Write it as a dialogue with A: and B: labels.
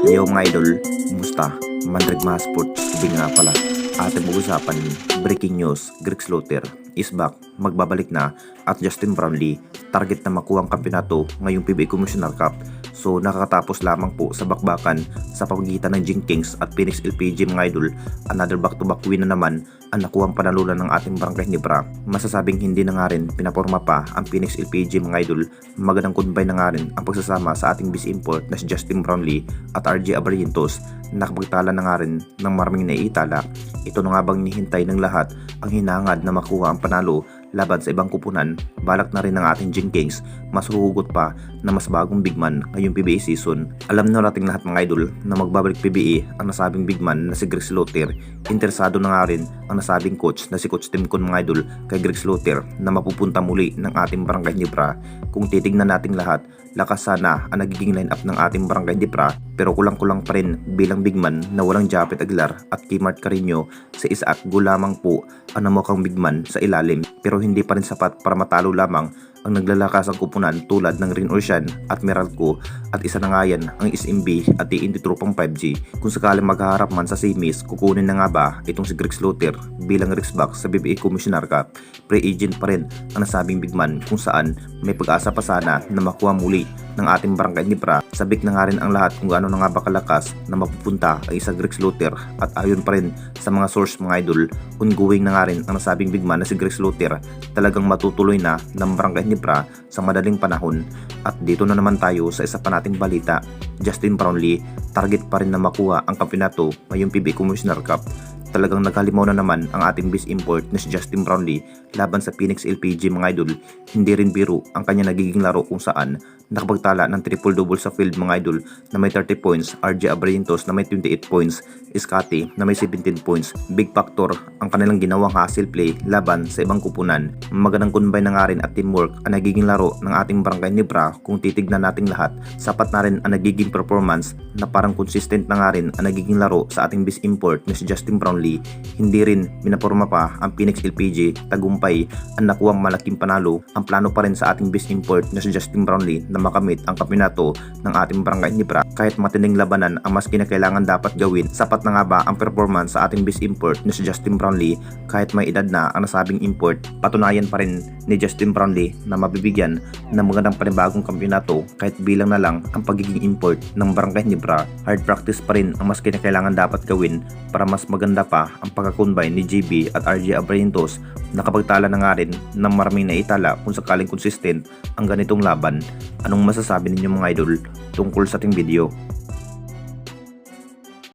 A: Yo mga idol, kumusta? Mandragma Sports, sabi nga pala. Ating mag-usapan, breaking news, Greg Slaughter is back, magbabalik na at Justin Brownlee, target na makuha ang kampeonato ngayong PBA Commissioner Cup. So nakakatapos lamang po sa bakbakan sa pamagitan ng Jing Kings at Phoenix LPG mga idol. Another back-to-back win na naman ang nakuha ang panalunan ng ating Barangay Ginebra. Masasabing hindi na nga rin pinaporma pa ang Phoenix LPG mga idol. Magandang combine na nga rin ang pagsasama sa ating base import na si Justin Brownlee at RJ Abarrientos. Nakapagtala na nga rin ng maraming naiitala. Ito na nga bang nihintay ng lahat ang hinangad na makuha ang panalo laban sa ibang kupunan? Balak na rin ng ating Jing Kings mas huhugot pa na mas bagong bigman ngayong PBA season. Alam na nating lahat mga idol na magbabalik PBA ang nasabing bigman na si Greg Slaughter. Interesado na nga rin ang nasabing coach na si Coach Tim Con mga idol kay Greg Slaughter na mapupunta muli ng ating Barangay Ginebra. Kung titignan nating lahat, lakas sana ang nagiging line-up ng ating Barangay Ginebra, pero kulang-kulang pa rin bilang bigman na walang Japet Aguilar at Kmart Carino. Sa Isaac Go lamang po ang namukhang bigman sa ilalim, pero hindi pa rin sapat para matalo lamang ang naglalakas ang kupunan tulad ng Rin Ocean at Meralco, at isa na nga yan ang SMB at TNT Tropang 5G. Kung sakaling maghaharap man sa semis, kukunin na nga ba itong si Greg Slaughter bilang Rizback sa PBA Commissioner Cup? Pre-agent pa rin ang nasabing bigman kung saan may pag-asa pa sana na makuha muli ng ating Barangay Ginebra. Sabik na nga rin ang lahat kung gaano na nga ba kalakas na mapupunta ang isang Greg Slaughter, at ayon pa rin sa mga source mga idol, ongoing na nga rin ang nasabing bigman na si Greg Slaughter. Talagang matutuloy na ng Barangay Ginebra sa madaling panahon. At dito na naman tayo sa isa pa nating balita. Justin Brownlee, target pa rin na makuha ang kampeonato ngayong PBA Commissioner Cup. Talagang naghalimaw na naman ang ating base import na si Justin Brownlee laban sa Phoenix LPG mga idol. Hindi rin biro ang kanya nagiging laro kung saan nakapagtala ng triple-double sa field mga idol na may 30 points, RJ Abarrientos na may 28 points, Scotty na may 17 points. Big factor ang kanilang ginawang hustle play laban sa ibang kupunan. Magandang combine na nga rin at teamwork ang nagiging laro ng ating Barangay Ginebra. Kung titignan nating lahat, sapat na rin ang nagiging performance na parang consistent na nga rin ang nagiging laro sa ating base import na si Justin Brownlee. Hindi rin minaporma pa ang Phoenix LPG, tagumpay ang nakuwang malaking panalo. Ang plano pa rin sa ating base import na si Justin Brownlee na makamit ang kampeonato ng ating Barangay Ginebra. Kahit matinding labanan ang mas kinakailangan dapat gawin, sapat na nga ba ang performance sa ating base import na si Justin Brownlee? Kahit may edad na ang nasabing import, patunayan pa rin ni Justin Brownlee na mabibigyan ng magandang panibagong kampeonato kahit bilang na lang ang pagiging import ng Barangay Ginebra. Hard practice pa rin ang mas kinakailangan dapat gawin para mas maganda pa ang pagkakombine ni JB at RJ Abarrientos. Nakapagtala na nga rin ng maraming naitala kung sakaling consistent ang ganitong laban. Anong masasabi ninyo mga idol tungkol sa ating video?